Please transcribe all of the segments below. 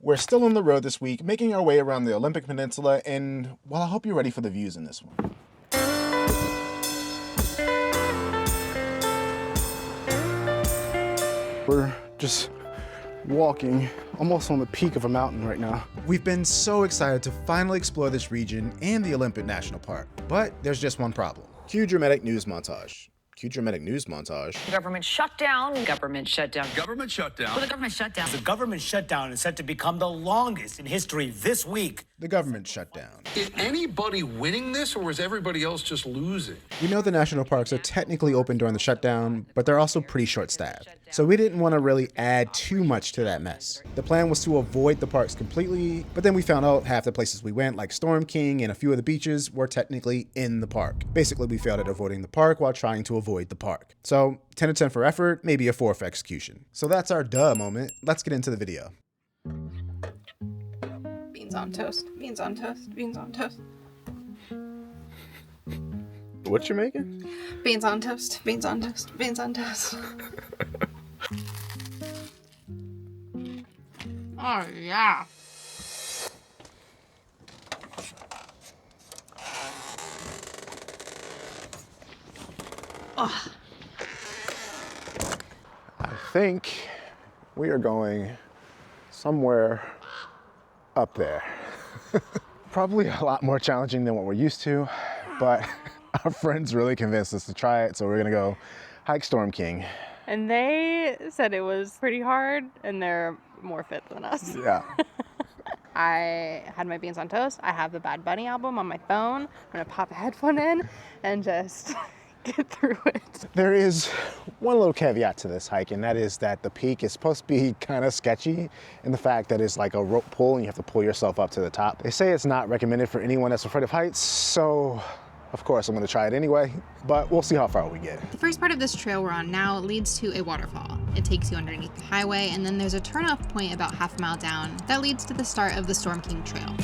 We're still on the road this week, making our way around the Olympic Peninsula, and, well, I hope you're ready for the views in this one. We're just walking almost on the peak of a mountain right now. We've been so excited to finally explore this region and the Olympic National Park, but there's just one problem. Cue dramatic news montage. Cue dramatic news montage. Government shutdown. Government shutdown. Government shutdown. Well, the government shutdown. The government shutdown is set to become the longest in history this week. The government shutdown. Is anybody winning this, or is everybody else just losing? We know the national parks are technically open during the shutdown, but they're also pretty short-staffed. So we didn't want to really add too much to that mess. The plan was to avoid the parks completely, but then we found out half the places we went, like Storm King and a few of the beaches, were technically in the park. Basically, we failed at avoiding the park while trying to avoid the park. So 10 to 10 for effort, maybe a 4 for execution. So that's our duh moment. Let's get into the video. Beans on toast, beans on toast, beans on toast. What you making? Beans on toast, beans on toast, beans on toast. Oh, yeah. I think we are going somewhere up there. Probably a lot more challenging than what we're used to, but our friends really convinced us to try it, so we're gonna go hike Storm King. And they said it was pretty hard, and they're more fit than us. Yeah. I had my beans on toast. I have the Bad Bunny album on my phone. I'm gonna pop a headphone in and just get through it. There is one little caveat to this hike, and that is that the peak is supposed to be kind of sketchy in the fact that it's like a rope pull and you have to pull yourself up to the top. They say it's not recommended for anyone that's afraid of heights, so of course I'm gonna try it anyway, but we'll see how far we get. The first part of this trail we're on now leads to a waterfall. It takes you underneath the highway, and then there's a turnoff point about half a mile down that leads to the start of the Storm King Trail.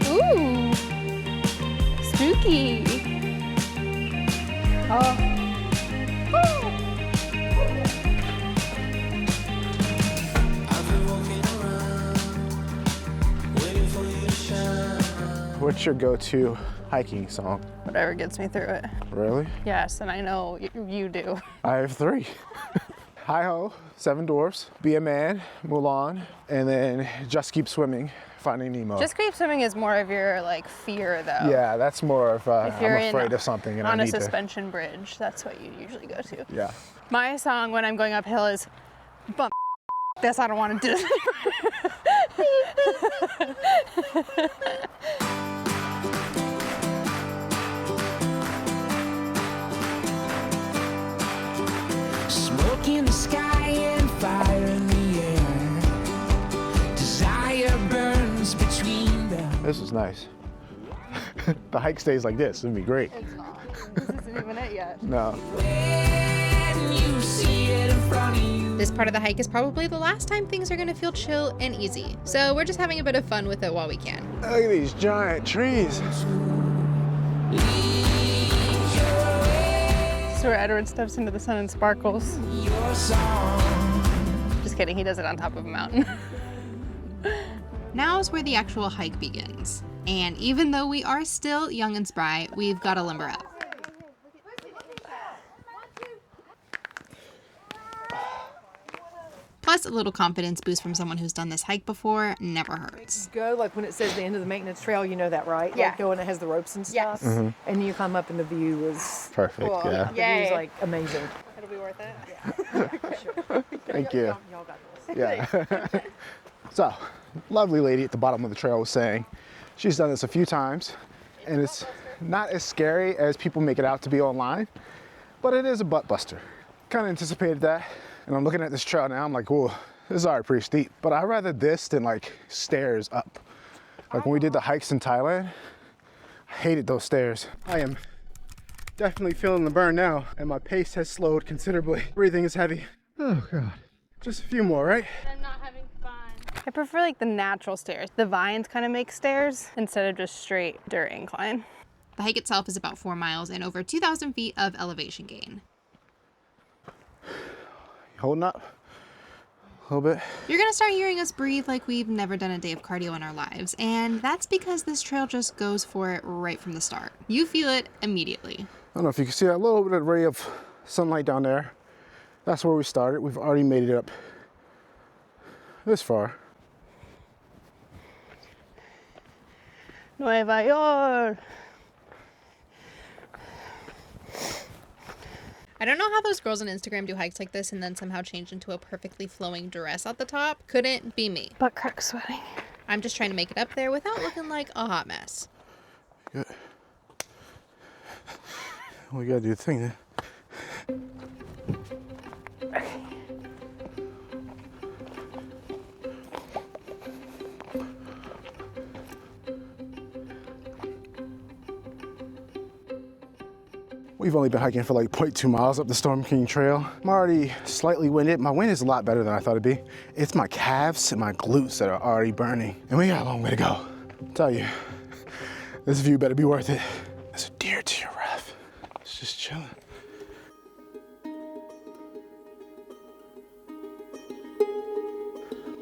Ooh, spooky. Oh. What's your go-to hiking song? Whatever gets me through it. Really? Yes, and I know you do. I have 3. Hi-Ho, 7 Dwarfs, Be a Man, Mulan, and then Just Keep Swimming, Finding Nemo. Just Keep Swimming is more of your like fear though. Yeah, that's more of If you're I'm afraid of something and I on a need suspension bridge, that's what you usually go to. to. Yeah. My song when I'm going uphill is bump. This I don't want to do. Smoke in the sky and fire in the air. Desire burns between them. This is nice. The hike stays like this. It'd be great. It's not. This isn't even it yet. No. When you see it in front of you. This part of the hike is probably the last time things are gonna feel chill and easy. So we're just having a bit of fun with it while we can. Look at these giant trees. So where Edward steps into the sun and sparkles. Your song. Just kidding, he does it on top of a mountain. Now's where the actual hike begins. And even though we are still young and spry, we've got to limber up. Plus, a little confidence boost from someone who's done this hike before never hurts. Go, like when it says the end of the maintenance trail, you know that, right? Yeah. Like going, it has the ropes and stuff. Yes. And you come up and the view is Perfect, cool. yeah. The view is Yay. like amazing. It'll be worth it. Thank you. Y'all got this. Yeah. So, lovely lady at the bottom of the trail was saying she's done this a few times, and it's not as scary as people make it out to be online, but it is a butt buster. Kind of anticipated that, and I'm looking at this trail now, I'm like, whoa, this is already pretty steep, but I'd rather this than like stairs up. Like when we did the hikes in Thailand, I hated those stairs. I am definitely feeling the burn now, and my pace has slowed considerably. Breathing is heavy. Oh God. Just a few more, right? I'm not having fun. I prefer like the natural stairs. The vines kind of make stairs instead of just straight dirt incline. The hike itself is about 4 miles and over 2,000 feet of elevation gain. Holding up? little bit. You're gonna start hearing us breathe like we've never done a day of cardio in our lives, and that's because this trail just goes for it right from the start. You feel it immediately. I don't know if you can see that little bit of ray of sunlight down there. That's where we started. We've already made it up this far. Nueva York. I don't know how those girls on Instagram do hikes like this and then somehow change into a perfectly flowing dress at the top. Couldn't be me. Butt crack sweating. I'm just trying to make it up there without looking like a hot mess. Good. We gotta do the thing then. We've only been hiking for like 0.2 miles up the Storm King Trail. I'm already slightly winded. My wind is a lot better than I thought it'd be. It's my calves and my glutes that are already burning. And we got a long way to go. I'll tell you, this view better be worth it. There's a deer to your left. It's just chilling.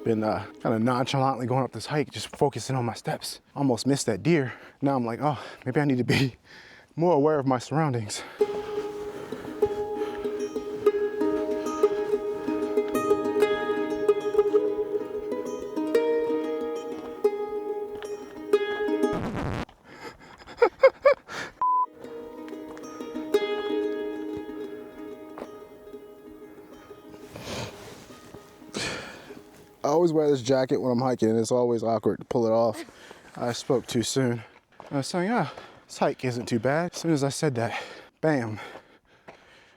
Been kind of nonchalantly going up this hike, just focusing on my steps. Almost missed that deer. Now I'm like, oh, maybe I need to be more aware of my surroundings. I always wear this jacket when I'm hiking, and it's always awkward to pull it off. I spoke too soon. I was saying, this hike isn't too bad. As soon as I said that, bam,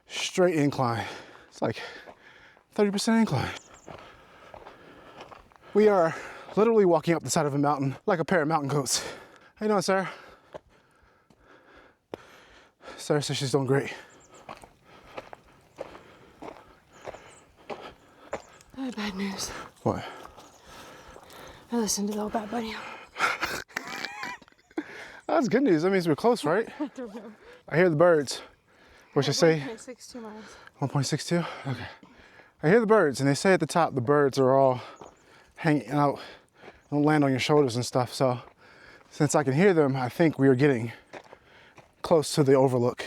straight incline. It's like 30% incline. We are literally walking up the side of a mountain like a pair of mountain goats. How you doing, Sarah? Sarah says she's doing great. I have bad news. What? I listened to the old Bad Bunny. That's good news. That means we're close, right? I don't know. I hear the birds. What you say? 1.62 miles. 1.62? Okay. I hear the birds, and they say at the top the birds are all hanging out and land on your shoulders and stuff. So since I can hear them, I think we are getting close to the overlook.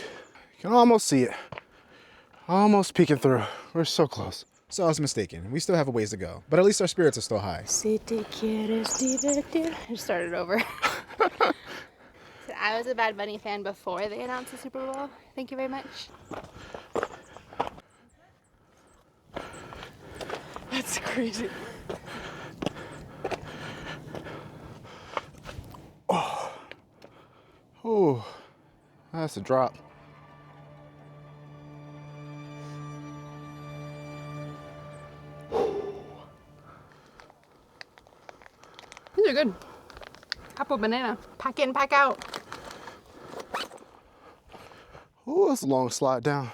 You can almost see it. Almost peeking through. We're so close. So I was mistaken. We still have a ways to go, but at least our spirits are still high. Si te quieres divertir. I just started over. I was a Bad Bunny fan before they announced the Super Bowl. Thank you very much. That's crazy. Oh, that's a drop. These are good. Apple banana. Pack in, pack out. Oh, that's a long slide down.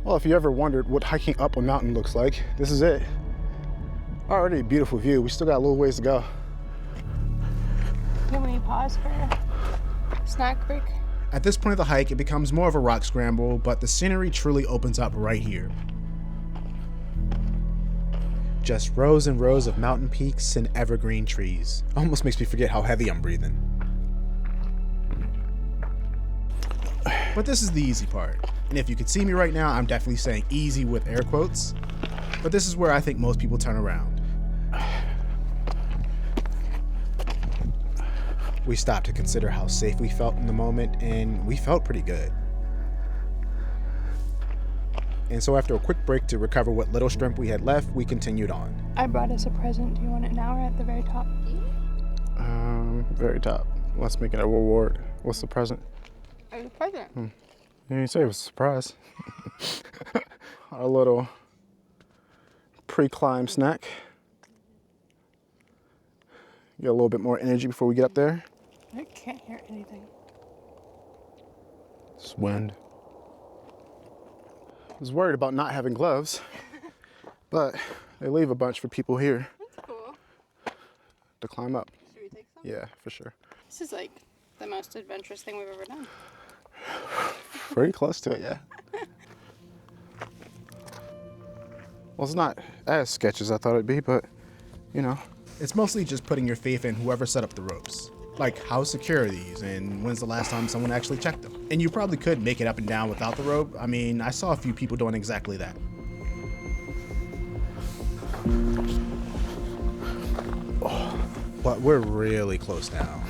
Well, if you ever wondered what hiking up a mountain looks like, this is it. Already a beautiful view. We still got a little ways to go. Can we pause for a snack break? At this point of the hike, it becomes more of a rock scramble, but the scenery truly opens up right here. Just rows and rows of mountain peaks and evergreen trees. Almost makes me forget how heavy I'm breathing. But this is the easy part. And if you could see me right now, I'm definitely saying easy with air quotes. But this is where I think most people turn around. We stopped to consider how safe we felt in the moment, and we felt pretty good. And so after a quick break to recover what little strength we had left, we continued on. I brought us a present. Do you want it now or at the very top? Very top. Let's make it a reward. What's the present? A present. You didn't say it was a surprise. Our little pre-climb snack. Get a little bit more energy before we get up there. I can't hear anything. It's wind. was worried about not having gloves, but they leave a bunch for people here. That's cool. To climb up. Should we take some? Yeah, for sure. This is like the most adventurous thing we've ever done. Pretty close to it, yeah. Well, it's not as sketchy as I thought it'd be, but, you know. It's mostly just putting your faith in whoever set up the ropes. Like, how secure are these, and when's the last time someone actually checked them? And you probably could make it up and down without the rope. I mean, I saw a few people doing exactly that. Oh, but we're really close now.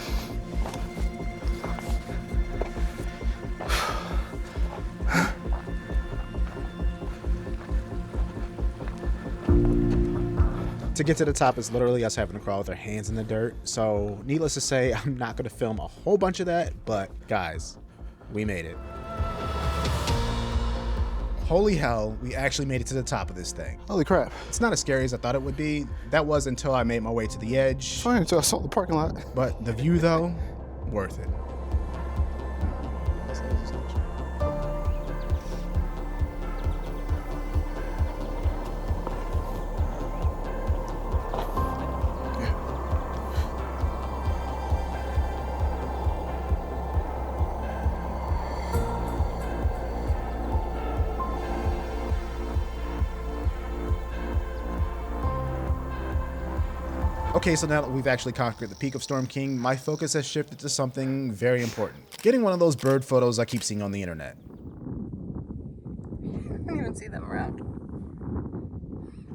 To get to the top is literally us having to crawl with our hands in the dirt. So needless to say, I'm not going to film a whole bunch of that, but guys, we made it. Holy hell, we actually made it to the top of this thing. Holy crap. It's not as scary as I thought it would be. That was until I made my way to the edge. Fine, until I saw the parking lot. But the view though, worth it. Okay, so now that we've actually conquered the peak of Storm King, my focus has shifted to something very important. Getting one of those bird photos I keep seeing on the internet. I don't even see them around.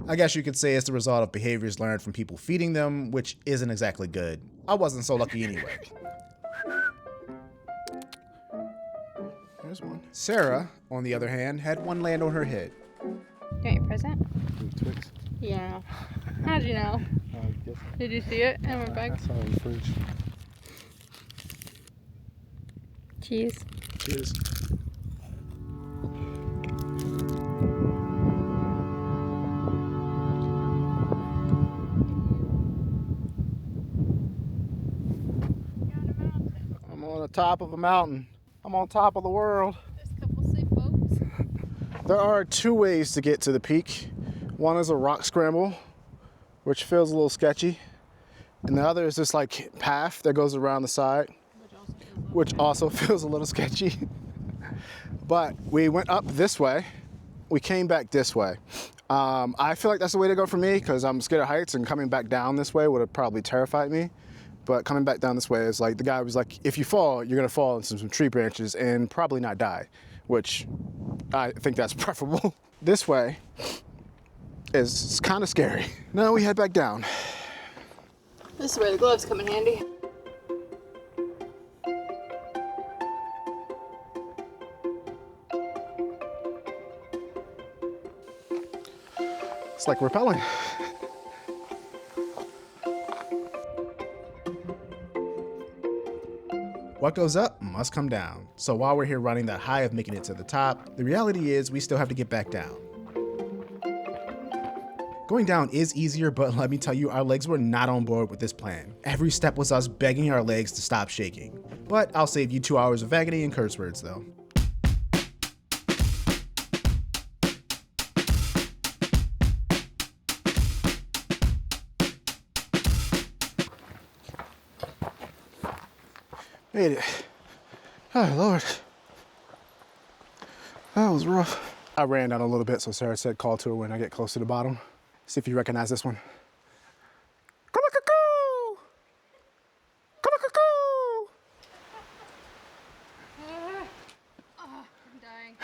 I guess you could say it's the result of behaviors learned from people feeding them, which isn't exactly good. I wasn't so lucky anyway. There's one. Sarah, on the other hand, had one land on her head. You want your present? Twix. Yeah. How'd you know? Did you see it in my bag? I saw it in the fridge. Cheese. Cheers. I'm on the top of a mountain. I'm on top of the world. There's a couple safe boats. There are two ways to get to the peak. One is a rock scramble, which feels a little sketchy. And the other is this like path that goes around the side, which also feels a little sketchy. But we went up this way. We came back this way. I feel like that's the way to go for me because I'm scared of heights, and coming back down this way would have probably terrified me. But coming back down this way is like, the guy was like, if you fall, you're gonna fall into some tree branches and probably not die, which I think that's preferable. This way is kind of scary. Now we head back down. This is where the gloves come in handy. It's like rappelling. What goes up must come down. So while we're here running that high of making it to the top, the reality is we still have to get back down. Going down is easier, but let me tell you, our legs were not on board with this plan. Every step was us begging our legs to stop shaking. But I'll save you 2 hours of agony and curse words though. Made it. Oh, Lord. That was rough. I ran down a little bit, so Sarah said call to her when I get close to the bottom. See if you recognize this one. Ka-la-ka-coo! Ka-la-ka-coo! I'm dying.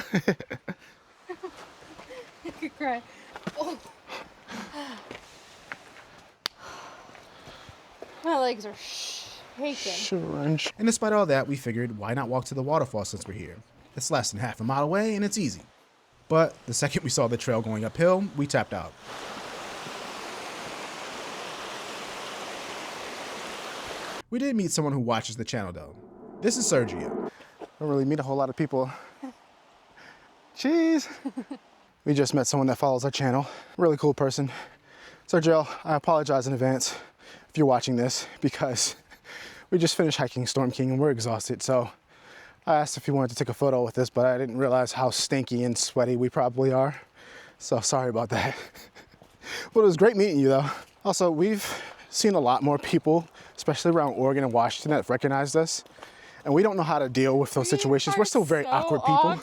I could cry. Oh. My legs are shaking. Shivering. And despite all that, we figured why not walk to the waterfall since we're here? It's less than half a mile away and it's easy. But the second we saw the trail going uphill, we tapped out. We did meet someone who watches the channel though. This is Sergio. Don't really meet a whole lot of people. Cheese! We just met someone that follows our channel. Really cool person. Sergio, I apologize in advance if you're watching this because we just finished hiking Storm King and we're exhausted. So I asked if he wanted to take a photo with us, but I didn't realize how stinky and sweaty we probably are. So sorry about that. But it was great meeting you though. Also, we've seen a lot more people, especially around Oregon and Washington, that have recognized us. And we don't know how to deal with those situations. We're still very awkward people.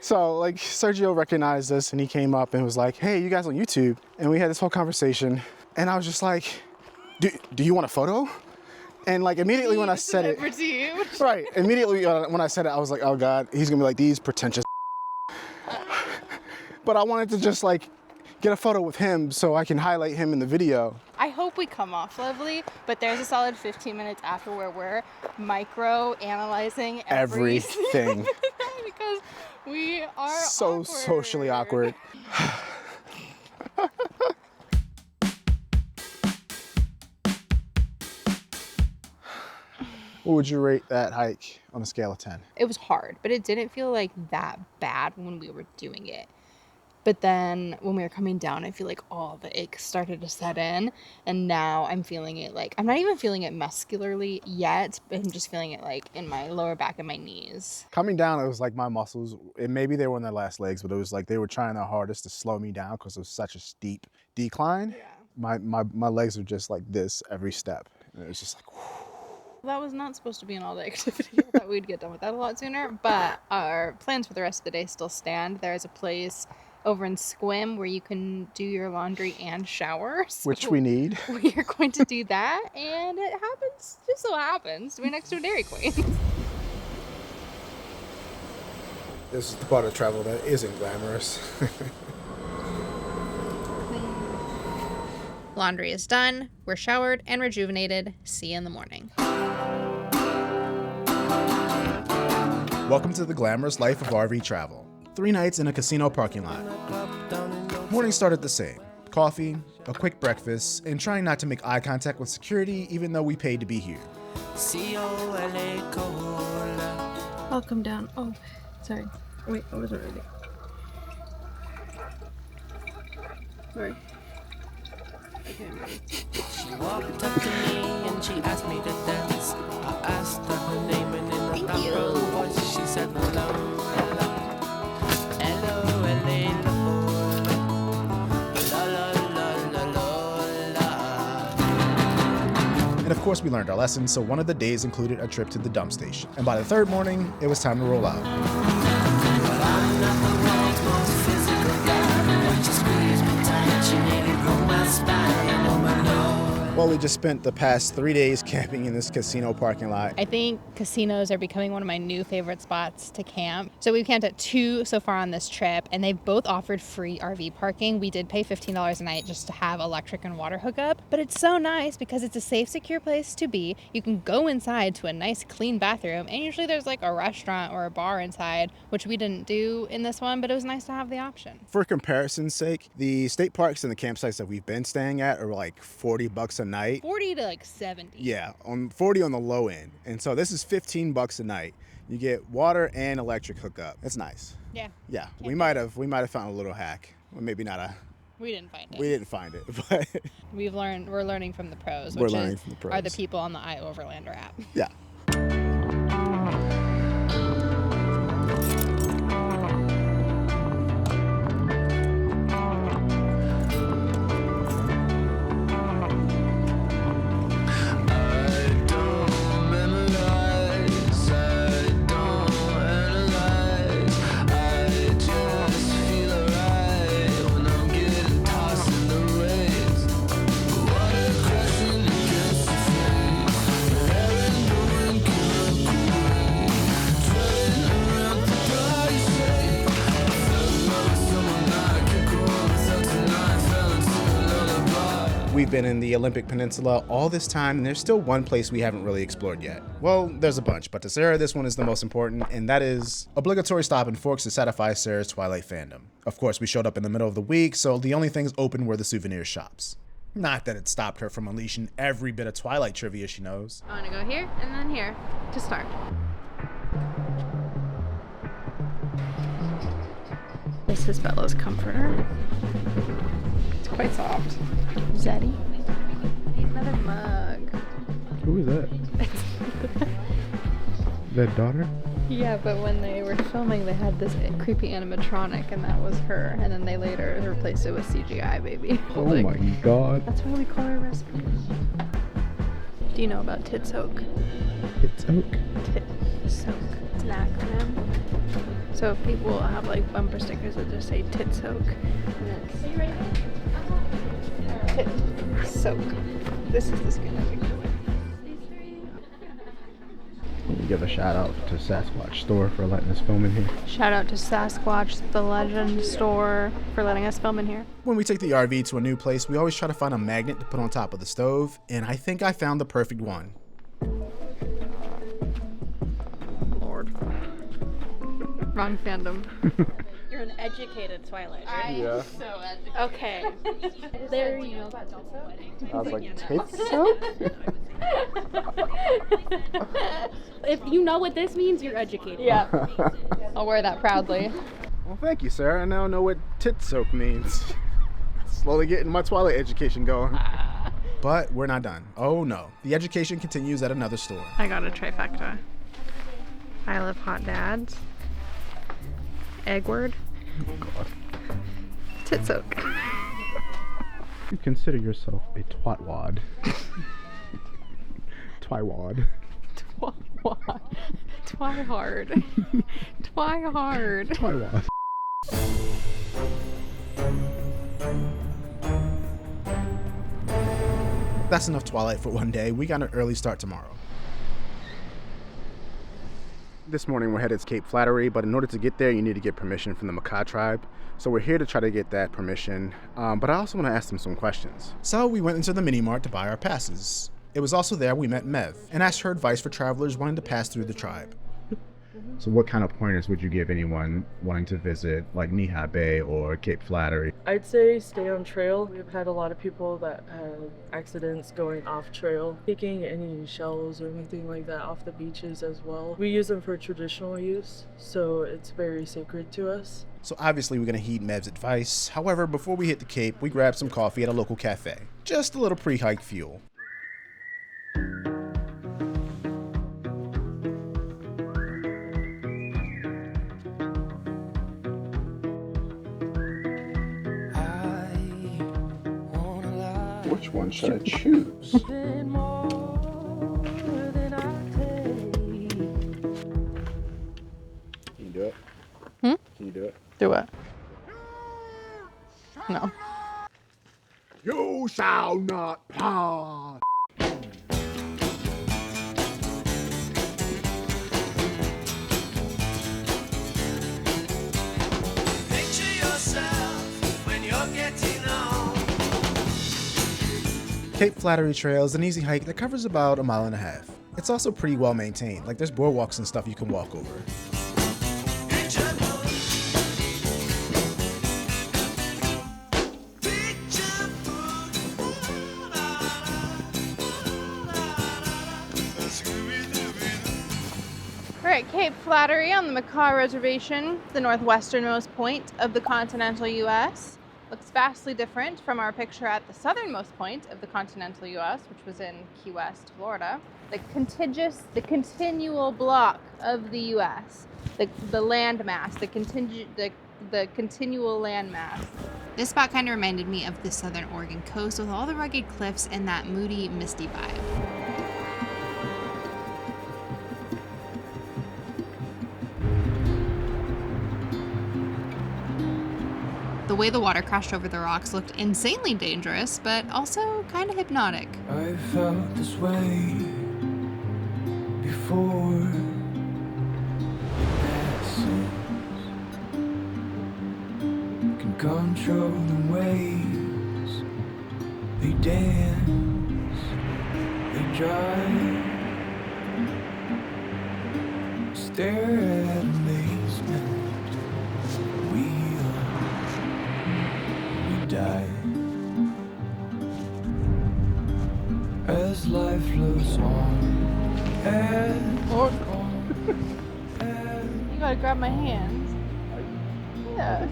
So like Sergio recognized us and he came up and was like, hey, you guys on YouTube? And we had this whole conversation. And I was just like, do you want a photo? And like immediately when I said it, right, immediately when I said it, I was like, oh God, he's gonna be like, these pretentious. But I wanted to just like get a photo with him so I can highlight him in the video. I hope we come off lovely, but there's a solid 15 minutes after where we're micro-analyzing everything. Because we are so awkward. Socially awkward. What would you rate that hike on a scale of 10? It was hard, but it didn't feel like that bad when we were doing it. But then when we were coming down, I feel like all the aches started to set in. And now I'm feeling it like, I'm not even feeling it muscularly yet, but I'm just feeling it like in my lower back and my knees. Coming down, it was like my muscles, and maybe they were in their last legs, but it was like they were trying their hardest to slow me down because it was such a steep decline. Yeah. My legs are just like this every step. And it was just like, whew. That was not supposed to be an all-day activity. I thought we'd get done with that a lot sooner, but our plans for the rest of the day still stand. There is a place over in Squim where you can do your laundry and shower. So which we need. We are going to do that, and it happens, just so happens, to be next to a Dairy Queen. This is the part of travel that isn't glamorous. Laundry is done, we're showered and rejuvenated. See you in the morning. Welcome to the glamorous life of RV travel. 3 nights in a casino parking lot. Morning started the same. Coffee, a quick breakfast, and trying not to make eye contact with security even though we paid to be here. I'll come down. Oh, sorry. Wait, I wasn't ready. Sorry. Okay, I'm ready. She walked up to me and she asked me to dance. I asked her her name and in a dark voice she said hello, hello, hello, hello, And of course we learned our lesson, so one of the days included a trip to the dump station. And by the 3rd morning, it was time to roll out. but I'm not the world's most physical guy. When she squeezed me tight, she made it grow my spine on my nose. Well, we just spent the past 3 days camping in this casino parking lot. I think casinos are becoming one of my new favorite spots to camp. So we've camped at 2 so far on this trip, and they've both offered free RV parking. We did pay $15 a night just to have electric and water hookup, but it's so nice because it's a safe, secure place to be. You can go inside to a nice, clean bathroom, and usually there's like a restaurant or a bar inside, which we didn't do in this one, but it was nice to have the option. For comparison's sake, the state parks and the campsites that we've been staying at are like $40 a night. 40 to like 70. Yeah, on 40 on the low end. And so this is $15 a night. You get water and electric hookup. It's nice. Yeah. Yeah, we might have found a little hack. Well, maybe not a. We didn't find it. We didn't find it, but We're learning from the pros, We're which learning from the pros. are the people on the iOverlander app. yeah. We've been in the Olympic Peninsula all this time, and there's still one place we haven't really explored yet. Well, there's a bunch, but to Sarah, this one is the most important, and that is obligatory stop in Forks to satisfy Sarah's Twilight fandom. Of course, we showed up in the middle of the week, so the only things open were the souvenir shops. Not that it stopped her from unleashing every bit of Twilight trivia she knows. I want to go here and then here to start. This is Bella's comforter. It's quite soft. Zeddy. Another mug. Who is that? dead daughter? Yeah, but when they were filming, they had this creepy animatronic, and that was her. And then they later replaced it with CGI, baby. Oh my god. That's why we call her recipe. Do you know about tit soak? It's oak. Tit soak. It's an acronym. So people have like bumper stickers that just say tit soak. And it's tit soak. This is the skin that we go with. Give a shout out to Sasquatch Store for letting us film in here. Shout out to Sasquatch, the Legend Store, for letting us film in here. When we take the RV to a new place, we always try to find a magnet to put on top of the stove, and I think I found the perfect one. Lord. Wrong fandom. You're an educated Twilight. Yeah. So educated. Okay. There you go. I was like, tit soak? If you know what this means, you're educated. Yeah. I'll wear that proudly. Well, thank you, Sarah. I now know what tit soak means. Slowly getting my Twilight education going. But we're not done. Oh no. The education continues at another store. I got a trifecta. I Love Hot Dads. Eggward. Oh, God. Tit soak. You consider yourself a twatwad. Twywad. Twihard. Twihard. Twywad. That's enough Twilight for one day. We got an early start tomorrow. This morning we're headed to Cape Flattery, but in order to get there, you need to get permission from the Makah tribe. So we're here to try to get that permission, but I also want to ask them some questions. So we went into the mini mart to buy our passes. It was also there we met Mev and asked her advice for travelers wanting to pass through the tribe. So what kind of pointers would you give anyone wanting to visit like Neha Bay or Cape Flattery? I'd say stay on trail. We've had a lot of people that have accidents going off trail, picking any shells or anything like that off the beaches as well. We use them for traditional use, so it's very sacred to us. So obviously we're going to heed Mev's advice. However, before we hit the Cape, we grabbed some coffee at a local cafe. Just a little pre-hike fuel. Which one should I choose? Can you do it? Hmm? Can you do it? Do what? No. You shall not pass. Picture yourself when you're getting on. Cape Flattery Trail is an easy hike that covers about 1.5 miles. It's also pretty well maintained, like there's boardwalks and stuff you can walk over. We're at Cape Flattery on the Makah Reservation, the northwesternmost point of the continental U.S. Looks vastly different from our picture at the southernmost point of the continental U.S., which was in Key West, Florida. The continual block of the U.S., the land mass, the continual land mass. This spot kind of reminded me of the southern Oregon coast with all the rugged cliffs and that moody, misty vibe. The way the water crashed over the rocks looked insanely dangerous, but also kind of hypnotic. I felt this way before. Passes can control the waves. They dance, they drive, stare at amazement. We die as life flows on and Lord. on. You gotta grab my hands. Yeah,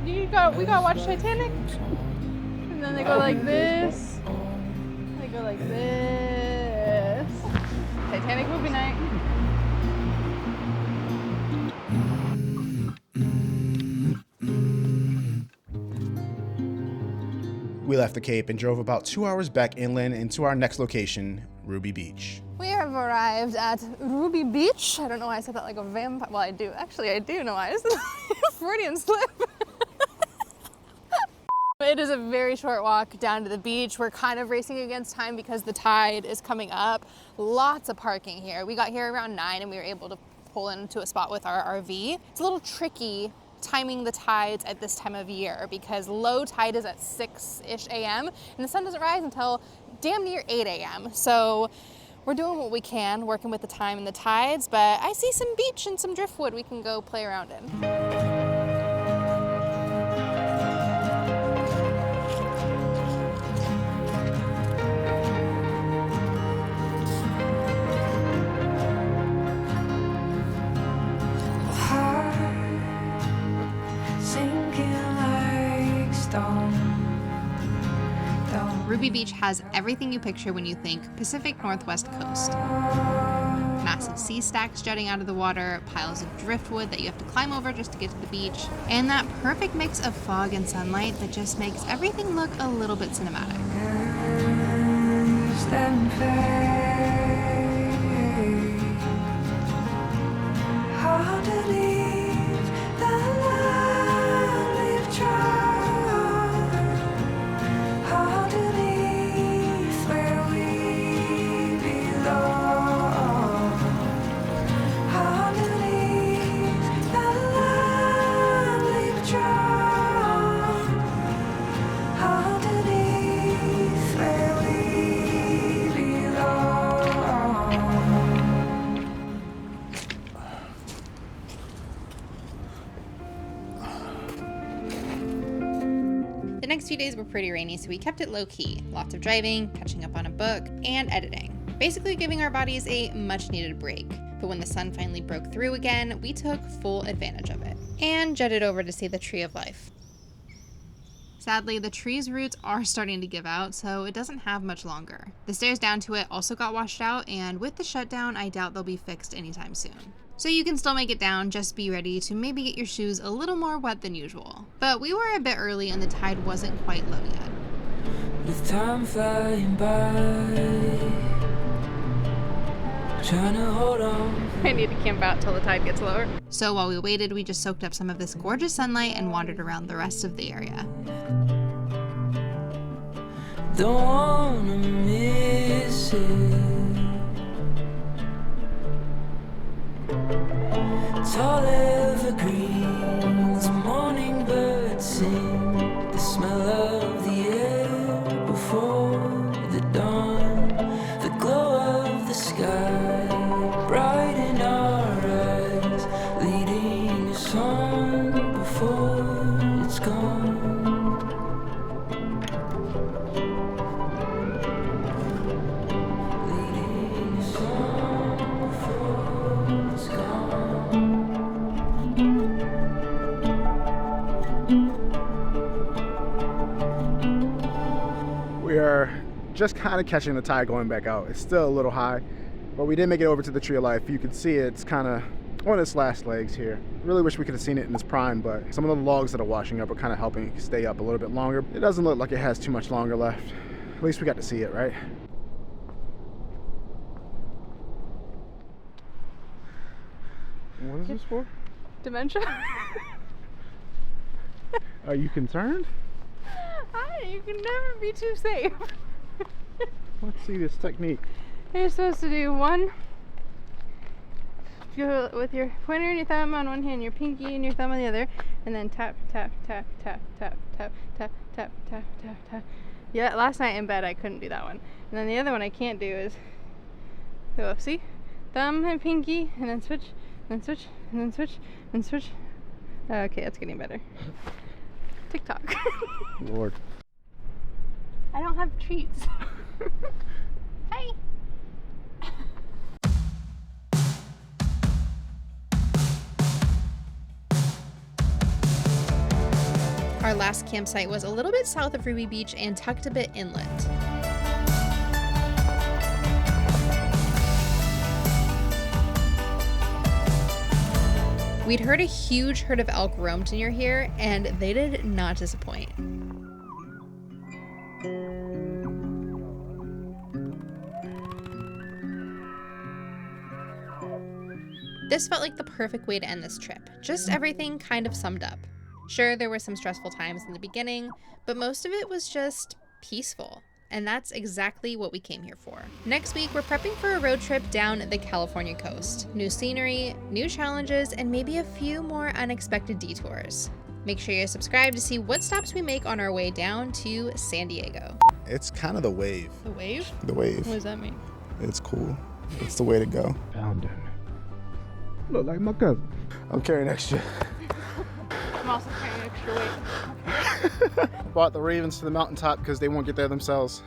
we gotta watch Titanic. And then they go like this. They go like this. Titanic movie night. We left the Cape and drove about 2 hours back inland and to our next location, Ruby Beach. We have arrived at Ruby Beach. I don't know why I said that like a vampire. Well, I do. Actually, I do know why. I said that. Freudian slip. It is a very short walk down to the beach. We're kind of racing against time because the tide is coming up. Lots of parking here. We got here around 9 and we were able to pull into a spot with our RV. It's a little tricky timing the tides at this time of year because low tide is at 6-ish a.m. and the sun doesn't rise until damn near 8 a.m. So we're doing what we can, working with the time and the tides, but I see some beach and some driftwood we can go play around in. Ruby Beach has everything you picture when you think Pacific Northwest coast. Massive sea stacks jutting out of the water, piles of driftwood that you have to climb over just to get to the beach, and that perfect mix of fog and sunlight that just makes everything look a little bit cinematic. The next few days were pretty rainy, so we kept it low-key. Lots of driving, catching up on a book, and editing. Basically giving our bodies a much-needed break. But when the sun finally broke through again, we took full advantage of it. And jetted over to see the Tree of Life. Sadly, the tree's roots are starting to give out, so it doesn't have much longer. The stairs down to it also got washed out, and with the shutdown, I doubt they'll be fixed anytime soon. So you can still make it down, just be ready to maybe get your shoes a little more wet than usual. But we were a bit early and the tide wasn't quite low yet. With time flying by, trying to hold on. I need to camp out till the tide gets lower. So while we waited, we just soaked up some of this gorgeous sunlight and wandered around the rest of the area. Don't wanna miss it. Tall evergreens, morning birds sing, the smell of the air before the dawn, the glow of the sky, bright in our eyes, leading us on before it's gone. Leading us on before it's gone. We are just kind of catching the tide going back out. It's still a little high, but we did make it over to the Tree of Life. You can see it's kind of on its last legs here. Really wish we could have seen it in its prime, but some of the logs that are washing up are kind of helping it stay up a little bit longer. It doesn't look like it has too much longer left. At least we got to see it, right? What is this for? Dementia? Are you concerned? You can never be too safe. Let's see this technique. You're supposed to do one with your pointer and your thumb on one hand, your pinky and your thumb on the other, and then tap, tap, tap, tap, tap, tap, tap, tap, tap, tap, tap. Yeah, last night in bed I couldn't do that one. And then the other one I can't do is, so see? Thumb and pinky, and then switch, and then switch, and then switch, and switch. Okay, that's getting better. TikTok. Lord. I don't have treats. Hey. Our last campsite was a little bit south of Ruby Beach and tucked a bit inland. We'd heard a huge herd of elk roamed near here, and they did not disappoint. This felt like the perfect way to end this trip. Just everything kind of summed up. Sure, there were some stressful times in the beginning, but most of it was just peaceful. And that's exactly what we came here for. Next week, we're prepping for a road trip down the California coast. New scenery, new challenges, and maybe a few more unexpected detours. Make sure you're subscribed to see what stops we make on our way down to San Diego. It's kind of the wave. The wave? The wave. What does that mean? It's cool. It's the way to go. Found him. Look like my cousin. I'm carrying extra. I'm also carrying extra weight. Brought the ravens to the mountaintop because they won't get there themselves.